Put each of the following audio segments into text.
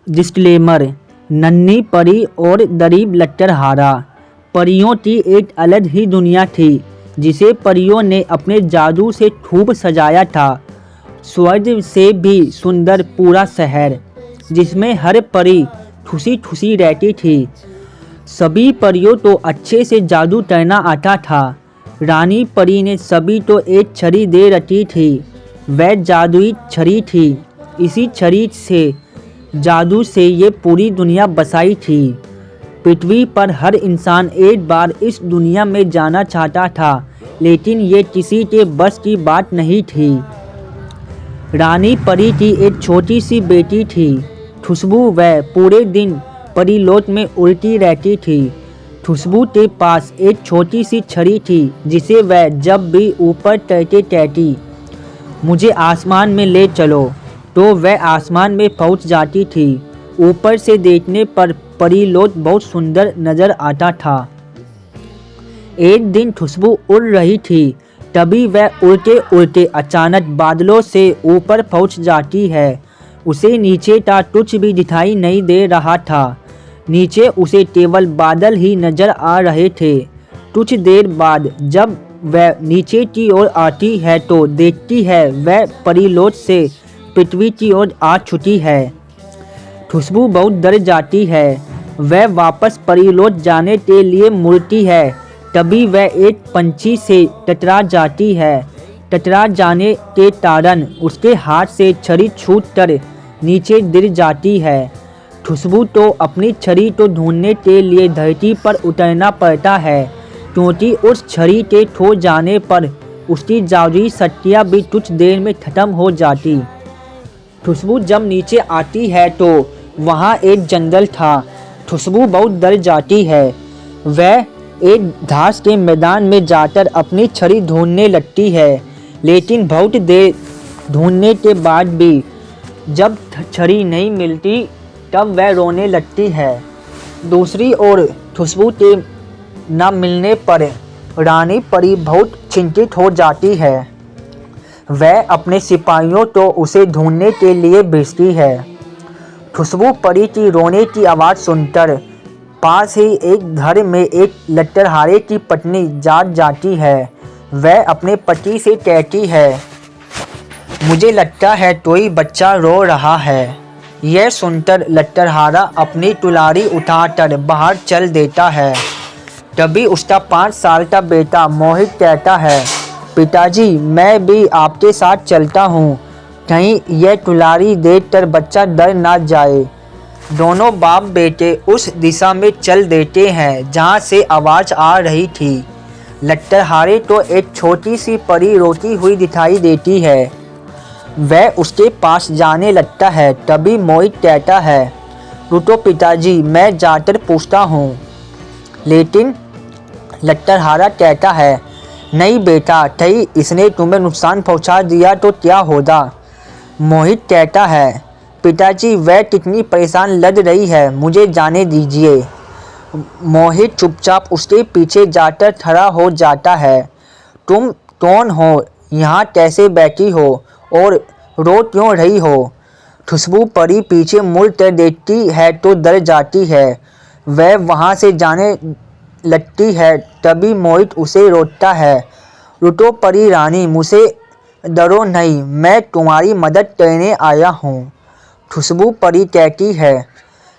Disclaimer. नन्ही परी और गरीब लट्टरहारा। परियों की एक अलग ही दुनिया थी जिसे परियों ने अपने जादू से खूब सजाया था। स्वर्ग से भी सुंदर पूरा शहर जिसमें हर परी खुशी खुशी रहती थी। सभी परियों को अच्छे से जादू करना आता था। रानी परी ने सभी को एक छड़ी दे रखी थी। वह जादुई छड़ी थी। इसी छड़ी से जादू से ये पूरी दुनिया बसाई थी। पृथ्वी पर हर इंसान एक बार इस दुनिया में जाना चाहता था, लेकिन ये किसी के बस की बात नहीं थी। रानी परी की एक छोटी सी बेटी थी, खुशबू। वह पूरे दिन परीलोक में उड़ती रहती थी। खुशबू के पास एक छोटी सी छड़ी थी जिसे वह जब भी ऊपर कहते कहती, मुझे आसमान में ले चलो, तो वह आसमान में पहुंच जाती थी। ऊपर से देखने पर परीलोक बहुत सुंदर नजर आता था। एक दिन खुशबू उड़ रही थी, तभी वह उड़ते उड़ते अचानक बादलों से ऊपर पहुंच जाती है। उसे नीचे का कुछ भी दिखाई नहीं दे रहा था। नीचे उसे केवल बादल ही नजर आ रहे थे। कुछ देर बाद जब वह नीचे की ओर आती है तो देखती है वह परीलोक से पृथ्वी की ओर आ चुकी है। खुशबू बहुत डर जाती है। वह वापस परीलोक जाने के लिए मुड़ती है, तभी वह एक पंछी से टकरा जाती है। टकरा जाने के कारण उसके हाथ से छड़ी छूटकर नीचे गिर जाती है। खुशबू तो अपनी छड़ी को ढूंढने के लिए धरती पर उतरना पड़ता है, क्योंकि उस छड़ी के खो जाने पर उसकी जादुई शक्तियाँ भी कुछ देर में खत्म हो जाती। खुशबू जब नीचे आती है तो वहाँ एक जंगल था। खुशबू बहुत डर जाती है। वह एक घास के मैदान में जाकर अपनी छड़ी ढूंढने लगती है, लेकिन बहुत देर ढूंढने के बाद भी जब छड़ी नहीं मिलती तब वह रोने लगती है। दूसरी ओर खुशबू के न मिलने पर रानी परी बहुत चिंतित हो जाती है। वह अपने सिपाहियों को उसे ढूंढने के लिए भेजती है। खुशबू परी की रोने की आवाज़ सुनकर पास ही एक घर में एक लट्टरहारे की पत्नी जाग जाती है। वह अपने पति से कहती है, मुझे लगता है कोई बच्चा रो रहा है। यह सुनकर लट्टरहारा अपनी तुलारी उठाकर बाहर चल देता है। तभी उसका 5 साल का बेटा मोहित कहता है, पिताजी मैं भी आपके साथ चलता हूँ, कहीं यह तुलारी देखकर बच्चा डर ना जाए। दोनों बाप बेटे उस दिशा में चल देते हैं जहाँ से आवाज़ आ रही थी। लट्टरहारे को एक छोटी सी परी रोती हुई दिखाई देती है। वह उसके पास जाने लगता है, तभी मोहित कहता है, रुको पिताजी मैं जाकर पूछता हूँ। लेकिन लट्टरहारा कहता है, नहीं बेटा, कहीं इसने तुम्हें नुकसान पहुँचा दिया तो क्या होगा। मोहित कहता है, पिताजी वह कितनी परेशान लग रही है, मुझे जाने दीजिए। मोहित चुपचाप उसके पीछे जाकर खड़ा हो जाता है। तुम कौन हो, यहाँ कैसे बैठी हो और रो क्यों रही हो। खुशबू परी पीछे मुड़ कर देखती है तो डर जाती है। वह वहाँ से जाने लगती है, तभी मोहित उसे रोकता है, रुको परी रानी, मुझसे डरो नहीं, मैं तुम्हारी मदद करने आया हूँ। खुशबू परी कहती है,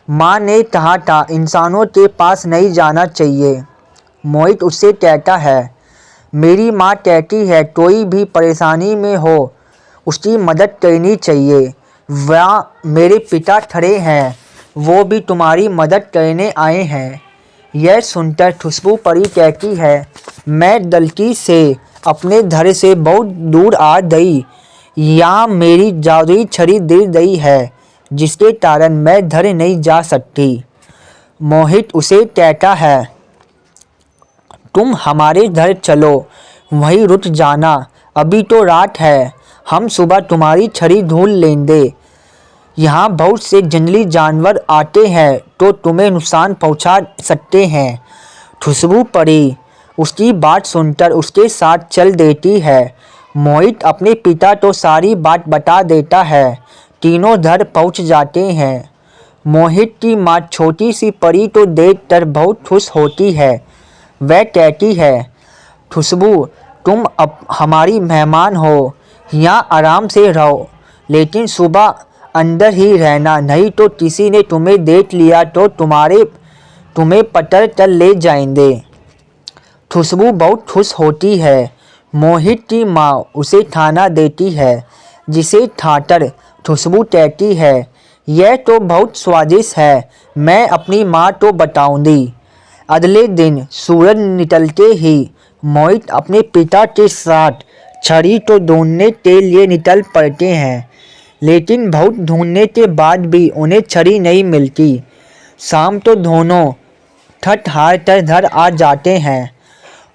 माँ ने कहा था इंसानों के पास नहीं जाना चाहिए। मोहित उससे कहता है, मेरी माँ कहती है कोई भी परेशानी में हो उसकी मदद करनी चाहिए। वहाँ मेरे पिता खड़े हैं, वो भी तुम्हारी मदद करने आए हैं। यह सुनकर खुशबू परी कहती है, मैं गलती से अपने घर से बहुत दूर आ गई। यहाँ मेरी जादुई छड़ी गिर गई है जिसके कारण मैं घर नहीं जा सकती। मोहित उसे कहता है, तुम हमारे घर चलो, वहीं रुक जाना, अभी तो रात है, हम सुबह तुम्हारी छड़ी ढूंढ लेंगे। यहाँ बहुत से जंगली जानवर आते हैं तो तुम्हें नुकसान पहुँचा सकते हैं। खुशबू परी उसकी बात सुनकर उसके साथ चल देती है। मोहित अपने पिता को सारी बात बता देता है। तीनों घर पहुँच जाते हैं। मोहित की माँ छोटी सी परी तो देखकर बहुत खुश होती है। वह कहती है, खुशबू, तुम अब हमारी मेहमान हो, यहाँ आराम से रहो, लेकिन सुबह अंदर ही रहना, नहीं तो किसी ने तुम्हें देख लिया तो तुम्हें पकड़ कर ले जाएंगे। खुशबू बहुत खुश होती है। मोहित की माँ उसे खाना देती है, जिसे खाकर खुशबू कहती है, यह तो बहुत स्वादिष्ट है, मैं अपनी माँ को बताऊंगी। अगले दिन सूरज निकलते ही मोहित अपने पिता के साथ छड़ी को ढूंढने के लिए निकल पड़ते हैं, लेकिन बहुत ढूंढने के बाद भी उन्हें छड़ी नहीं मिलती। शाम तो दोनों थक हार कर घर आ जाते हैं।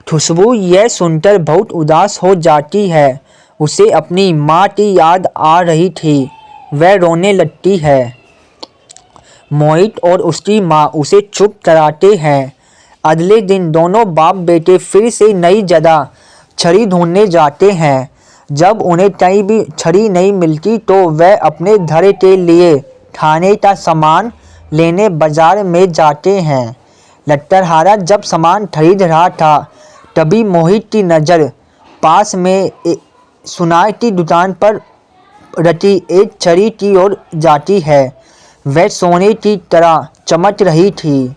खुशबू यह सुनकर बहुत उदास हो जाती है। उसे अपनी माँ की याद आ रही थी। वह रोने लगती है। मोहित और उसकी माँ उसे चुप कराते हैं। अगले दिन दोनों बाप बेटे फिर से नई जगह छड़ी ढूंढने जाते हैं। जब उन्हें कहीं भी छड़ी नहीं मिलती तो वह अपने घर के लिए खाने का सामान लेने बाजार में जाते हैं। लट्टरहारा जब सामान खरीद रहा था, तभी मोहित की नज़र पास में सुनार की दुकान पर रखी एक छड़ी की ओर जाती है। वह सोने की तरह चमक रही थी।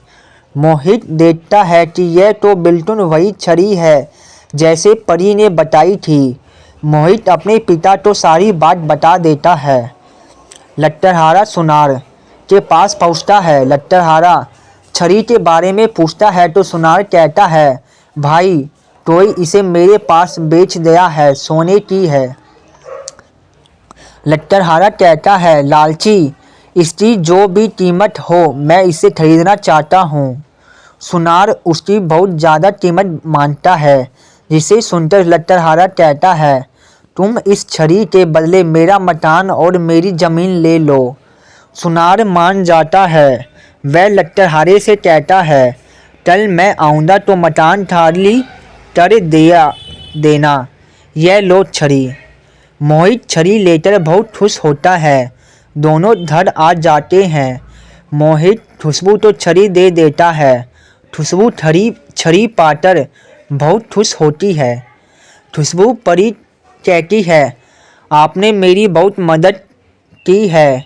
मोहित देखता है कि यह तो बिल्कुल वही छड़ी है जैसे परी ने बताई थी। मोहित अपने पिता को सारी बात बता देता है। लट्टरहारा सुनार के पास पहुंचता है। लट्टरहारा छड़ी के बारे में पूछता है तो सुनार कहता है, भाई, कोई इसे मेरे पास बेच गया है, सोने की है। लट्टरहारा कहता है, लालची, इसकी जो भी कीमत हो मैं इसे खरीदना चाहता हूँ। सुनार उसकी बहुत ज़्यादा कीमत मांगता है, जिसे सुनकर लट्टरहारा कहता है, तुम इस छड़ी के बदले मेरा मकान और मेरी ज़मीन ले लो। सुनार मान जाता है। वह लट्टरहारे से कहता है, कल मैं आऊँगा तो मकान खाली कर देना, यह लो छड़ी। मोहित छड़ी लेकर बहुत खुश होता है। दोनों घर आ जाते हैं। मोहित खुशबू तो छड़ी दे देता है। खुशबू छड़ी पाकर बहुत खुश होती है। खुशबू परी कहती है, आपने मेरी बहुत मदद की है,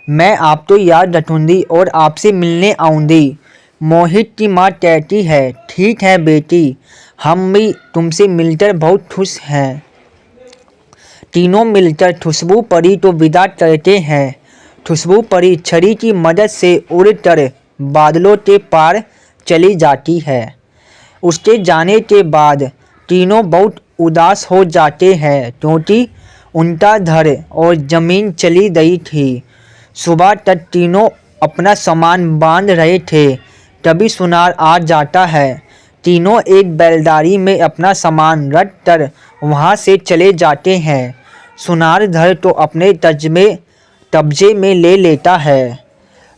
मैं आपको याद रखूंगी और आपसे मिलने आऊँगी। मोहित की माँ कहती है, ठीक है बेटी, हम भी तुमसे मिलकर बहुत खुश हैं। तीनों मिलकर खुशबू परी को विदा करते हैं। खुशबू परी छड़ी की मदद से उड़कर बादलों के पार चली जाती है। उसके जाने के बाद तीनों बहुत उदास हो जाते हैं, क्योंकि उनका घर और ज़मीन चली गई थी। सुबह तक तीनों अपना सामान बांध रहे थे, तभी सुनार आ जाता है। तीनों एक बैलगाड़ी में अपना सामान रख कर वहाँ से चले जाते हैं। सुनार घर तो अपने कब्जे में ले लेता है।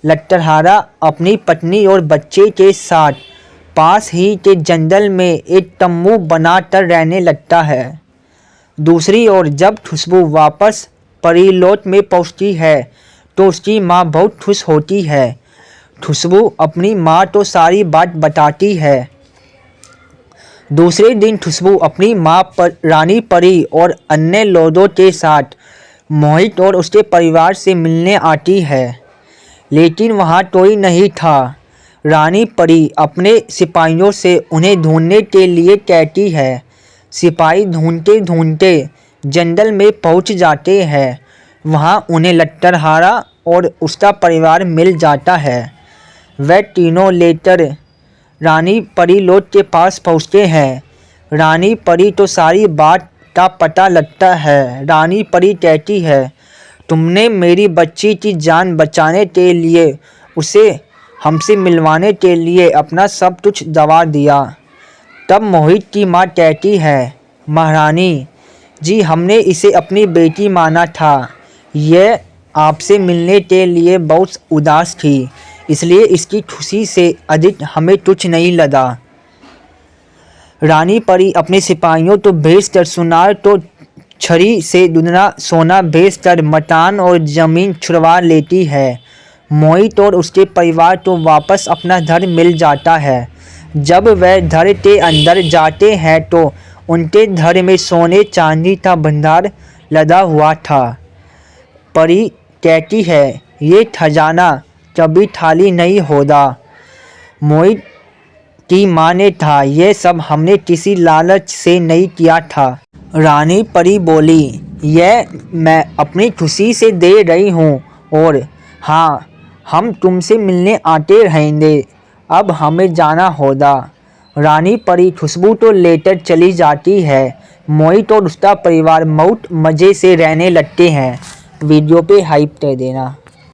लट्टरहारा अपनी पत्नी और बच्चे के साथ पास ही के जंगल में एक तम्बू बनाकर रहने लगता है। दूसरी ओर जब खुशबू वापस परीलोक में पहुंचती है तो उसकी माँ बहुत खुश होती है। खुशबू अपनी माँ को सारी बात बताती है। दूसरे दिन खुशबू अपनी माँ पर रानी परी और अन्य लोगों के साथ मोहित और उसके परिवार से मिलने आती है, लेकिन वहाँ कोई नहीं था। रानी परी अपने सिपाहियों से उन्हें ढूंढने के लिए कहती है। सिपाही ढूंढते ढूंढते जंगल में पहुँच जाते हैं। वहाँ उन्हें लट्टरहारा और उसका परिवार मिल जाता है। वह तीनों लेकर रानी परी लोक के पास पहुँचते हैं। रानी परी तो सारी बात का पता लगता है। रानी परी कहती है, तुमने मेरी बच्ची की जान बचाने के लिए उसे हमसे मिलवाने के लिए अपना सब कुछ गंवा दिया। तब मोहित की माँ कहती है, महारानी जी, हमने इसे अपनी बेटी माना था। यह आपसे मिलने के लिए बहुत उदास थी, इसलिए इसकी खुशी से अधिक हमें कुछ नहीं लगा। रानी परी अपने सिपाहियों को भेजकर सुनार तो छड़ी से दुगना सोना भेजकर मकान और ज़मीन छुड़वा लेती है। मोहित और उसके परिवार को वापस अपना घर मिल जाता है। जब वह घर के अंदर जाते हैं तो उनके घर में सोने चांदी का भंडार लदा हुआ था। परी कहती है, ये खजाना कभी खाली नहीं होगा। मोहित की माँ ने कहा, यह सब हमने किसी लालच से नहीं किया था। रानी परी बोली, यह मैं अपनी खुशी से दे रही हूँ और हाँ, हम तुमसे मिलने आते रहेंगे। अब हमें जाना होगा। रानी परी खुशबू तो लेकर चली जाती है। मोहित और उसका परिवार बहुत मज़े से रहने लगते हैं। वीडियो पे हाइप कर देना।